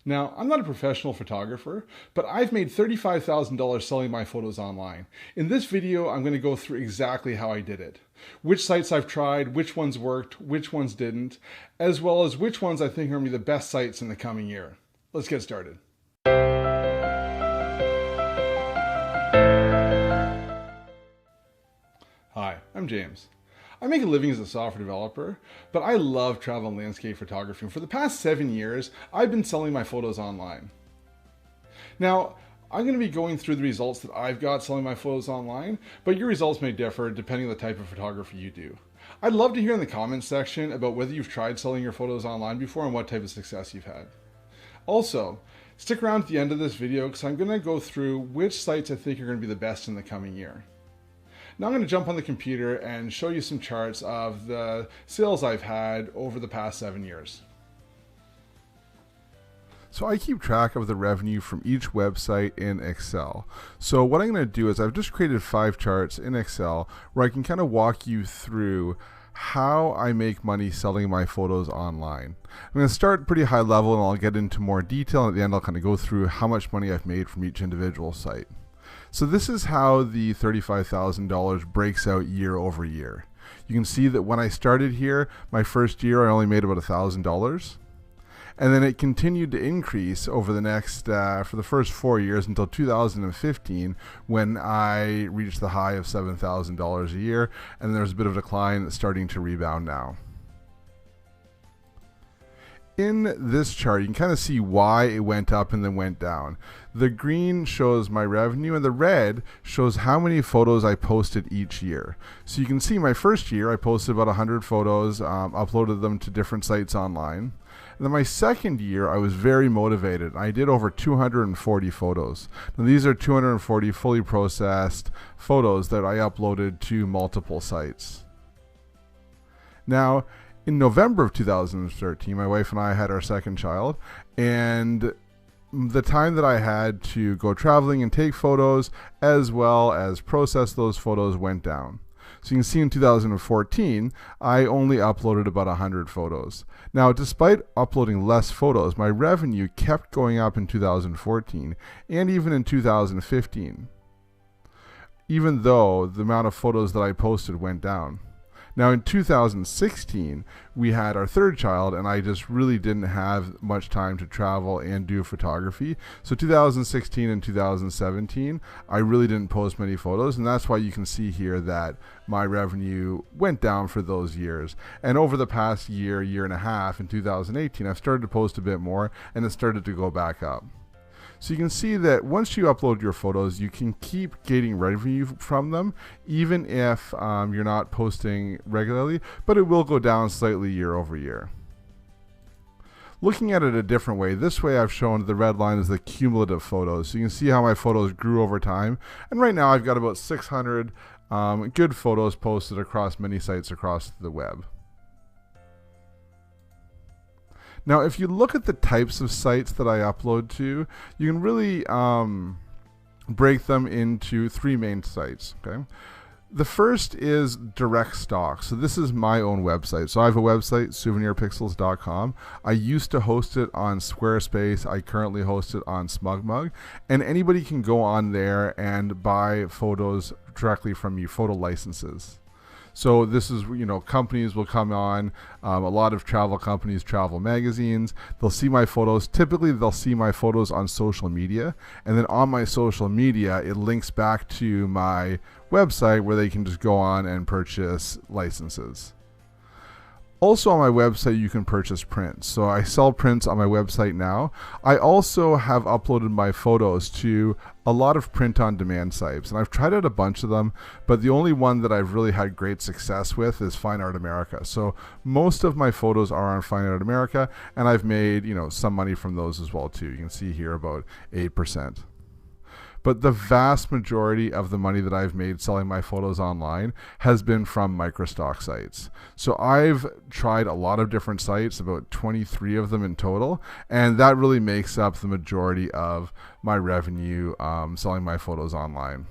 Now, I'm not a professional photographer, but I've made $35,000 selling my photos online. In this video, I'm going to go through exactly how I did it. Which sites I've tried, which ones worked, which ones didn't, as well as which ones I think are going to be the best sites in the coming year. Let's get started. Hi, I'm James. I make a living as a software developer, but I love travel and landscape photography. For the past 7 years, I've been selling my photos online. Now, I'm going to be going through the results that I've got selling my photos online, but your results may differ depending on the type of photography you do. I'd love to hear in the comments section about whether you've tried selling your photos online before and what type of success you've had. Also, stick around at the end of this video because I'm going to go through which sites I think are going to be the best in the coming year. Now I'm going to jump on the computer and show you some charts of the sales I've had over the past 7 years. So I keep track of the revenue from each website in Excel. So what I'm going to do is I've just created 5 charts in Excel where I can kind of walk you through how I make money selling my photos online. I'm going to start pretty high level and I'll get into more detail, and at the end I'll kind of go through how much money I've made from each individual site. So this is how the $35,000 breaks out year over year. You can see that when I started here, my first year I only made about $1,000. And then it continued to increase over the next, for the first 4 years until 2015, when I reached the high of $7,000 a year. And there's a bit of a decline that's starting to rebound now. In this chart, you can kind of see why it went up and then went down. The green shows my revenue and the red shows how many photos I posted each year. So you can see my first year I posted about 100 photos, uploaded them to different sites online. And then my second year I was very motivated. I did over 240 photos. Now these are 240 fully processed photos that I uploaded to multiple sites. Now, in November of 2013, my wife and I had our second child, and the time that I had to go traveling and take photos as well as process those photos went down. So you can see in 2014, I only uploaded about 100 photos. Now, despite uploading less photos, my revenue kept going up in 2014 and even in 2015, even though the amount of photos that I posted went down. Now in 2016, we had our third child, and I just really didn't have much time to travel and do photography. So 2016 and 2017, I really didn't post many photos, and that's why you can see here that my revenue went down for those years. And over the past year, year and a half, in 2018, I've started to post a bit more, and it started to go back up. So you can see that once you upload your photos, you can keep getting revenue from them, even if you're not posting regularly, but it will go down slightly year over year. Looking at it a different way, this way I've shown the red line is the cumulative photos. So you can see how my photos grew over time. And right now I've got about 600 good photos posted across many sites across the web. Now, if you look at the types of sites that I upload to, you can really break them into 3 main sites. Okay, the first is direct stock. So this is my own website. So I have a website, souvenirpixels.com. I used to host it on Squarespace. I currently host it on SmugMug, and anybody can go on there and buy photos directly from me, photo licenses. So this is, companies will come on, a lot of travel companies, travel magazines, they'll see my photos. Typically they'll see my photos on social media, and then on my social media it links back to my website where they can just go on and purchase licenses. Also on my website you can purchase prints. So I sell prints on my website now. I also have uploaded my photos to a lot of print-on-demand sites, and I've tried out a bunch of them, but the only one that I've really had great success with is Fine Art America. So most of my photos are on Fine Art America, and I've made some money from those as well too. You can see here about 8%. But the vast majority of the money that I've made selling my photos online has been from microstock sites. So I've tried a lot of different sites, about 23 of them in total, and that really makes up the majority of my revenue selling my photos online.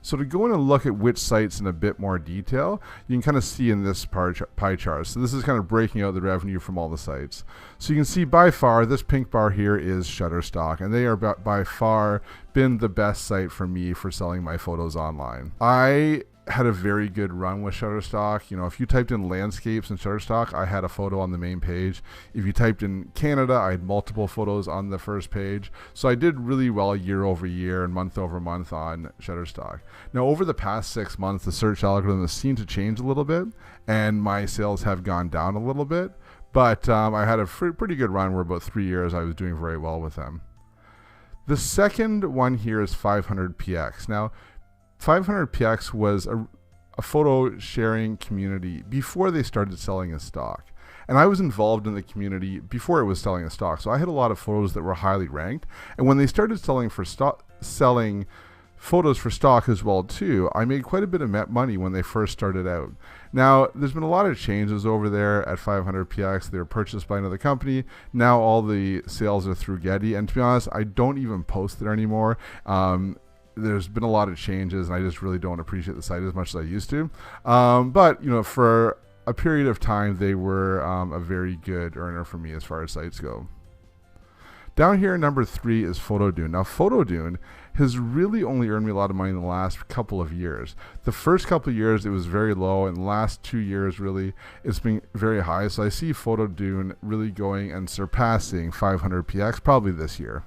So to go in and look at which sites in a bit more detail, you can kind of see in this pie chart. So this is kind of breaking out the revenue from all the sites. So you can see by far, this pink bar here is Shutterstock, and they are by far been the best site for me for selling my photos online. I had a very good run with Shutterstock. You know, if you typed in landscapes in Shutterstock, I had a photo on the main page. If you typed in Canada, I had multiple photos on the first page. So I did really well year over year and month over month on Shutterstock. Now, over the past 6 months, the search algorithm has seemed to change a little bit, and my sales have gone down a little bit. But I had a pretty good run where about 3 years I was doing very well with them. The second one here is 500px. Now, 500px was a photo sharing community before they started selling as stock. And I was involved in the community before it was selling as stock. So I had a lot of photos that were highly ranked. And when they started selling photos for stock as well too, I made quite a bit of money when they first started out. Now, there's been a lot of changes over there at 500px. They were purchased by another company. Now all the sales are through Getty. And to be honest, I don't even post there anymore. There's been a lot of changes, and I just really don't appreciate the site as much as I used to. But, you know, for a period of time, they were a very good earner for me as far as sites go. Down here, number 3 is Photodune. Now, Photodune has really only earned me a lot of money in the last couple of years. The first couple of years, it was very low, and the last 2 years, really, it's been very high. So I see Photodune really going and surpassing 500px probably this year.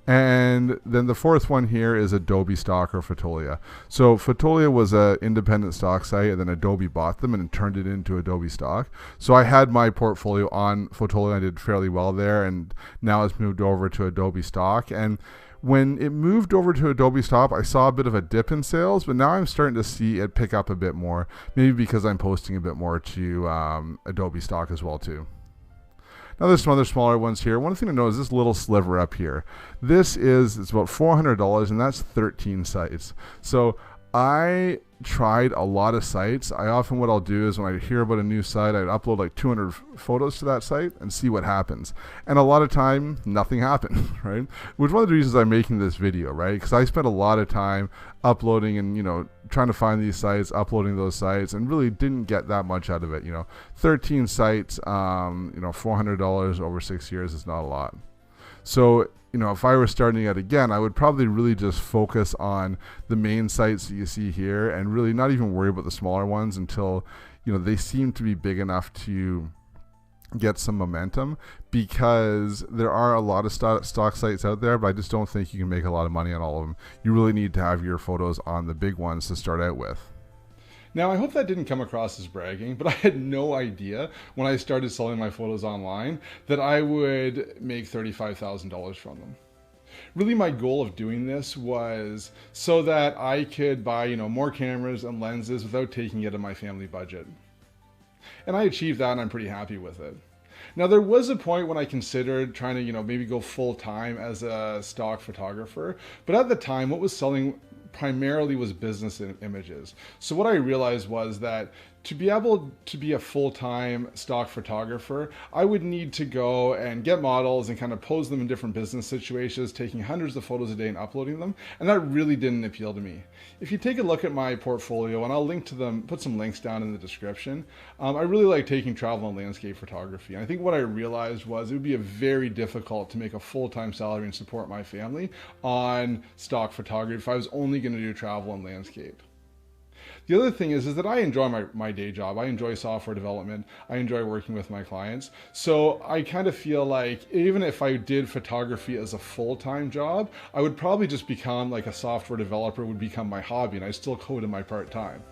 And then the fourth one here is Adobe Stock or Fotolia. So Fotolia was an independent stock site, and then Adobe bought them and turned it into Adobe Stock. So I had my portfolio on Fotolia. I did fairly well there, and now it's moved over to Adobe Stock. And when it moved over to Adobe Stock, I saw a bit of a dip in sales, but now I'm starting to see it pick up a bit more, maybe because I'm posting a bit more to Adobe Stock as well too. Now there's some other smaller ones here. One thing to know is this little sliver up here. It's about $400, and that's 13 sites. So I tried a lot of sites. What I'll do is when I hear about a new site, I'd upload like 200 photos to that site and see what happens. And a lot of time, nothing happened, right? Which is one of the reasons I'm making this video, right? Because I spent a lot of time uploading and, you know, trying to find these sites, uploading those sites, and really didn't get that much out of it. You know, 13 sites, you know, $400 over 6 years is not a lot. So, you know, if I were starting out again, I would probably really just focus on the main sites that you see here and really not even worry about the smaller ones until, you know, they seem to be big enough to get some momentum, because there are a lot of stock sites out there, but I just don't think you can make a lot of money on all of them. You really need to have your photos on the big ones to start out with. Now, I hope that didn't come across as bragging, but I had no idea when I started selling my photos online that I would make $35,000 from them. Really, my goal of doing this was so that I could buy, you know, more cameras and lenses without taking it out of my family budget. And I achieved that, and I'm pretty happy with it. Now, there was a point when I considered trying to, you know, maybe go full-time as a stock photographer, but at the time, what was selling primarily was business images. So what I realized was that to be able to be a full-time stock photographer, I would need to go and get models and kind of pose them in different business situations, taking hundreds of photos a day and uploading them. And that really didn't appeal to me. If you take a look at my portfolio, and I'll link to them, put some links down in the description, I really like taking travel and landscape photography. And I think what I realized was it would be very difficult to make a full-time salary and support my family on stock photography if I was only going to do travel and landscape. The other thing is that I enjoy my day job. I enjoy software development. I enjoy working with my clients. So I kind of feel like even if I did photography as a full-time job, I would probably just become like a software developer would become my hobby, and I still code in my part-time.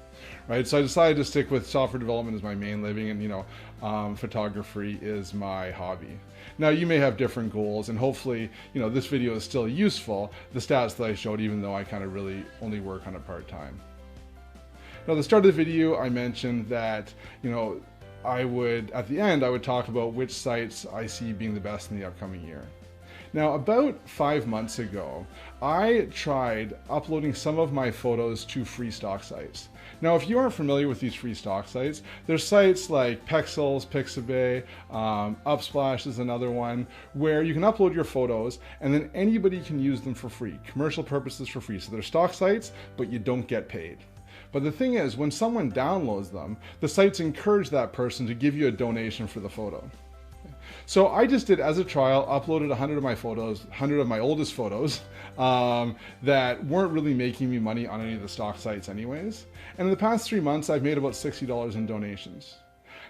Right? So I decided to stick with software development as my main living, and, you know, photography is my hobby. Now, you may have different goals, and hopefully, you know, this video is still useful, the stats that I showed, even though I kind of really only work on it part-time. Now, at the start of the video, I mentioned that, you know, at the end, I would talk about which sites I see being the best in the upcoming year. Now, about 5 months ago, I tried uploading some of my photos to free stock sites. Now, if you aren't familiar with these free stock sites, there's sites like Pexels, Pixabay, Upsplash is another one, where you can upload your photos and then anybody can use them for free, commercial purposes for free. So they're stock sites, but you don't get paid. But the thing is, when someone downloads them, the sites encourage that person to give you a donation for the photo. So I just did, as a trial, uploaded 100 of my photos, 100 of my oldest photos that weren't really making me money on any of the stock sites anyways. And in the past 3 months, I've made about $60 in donations.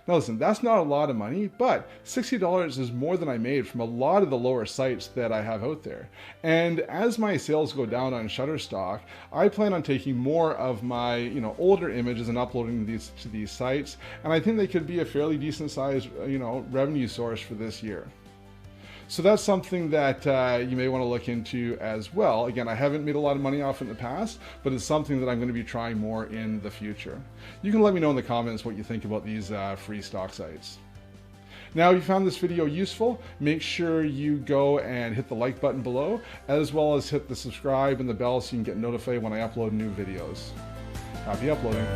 Now listen, that's not a lot of money, but $60 is more than I made from a lot of the lower sites that I have out there. And as my sales go down on Shutterstock, I plan on taking more of my older images and uploading these to these sites, and I think they could be a fairly decent sized revenue source for this year. So that's something that you may want to look into as well. Again, I haven't made a lot of money off it in the past, but it's something that I'm going to be trying more in the future. You can let me know in the comments what you think about these free stock sites. Now, if you found this video useful, make sure you go and hit the like button below, as well as hit the subscribe and the bell so you can get notified when I upload new videos. Happy uploading.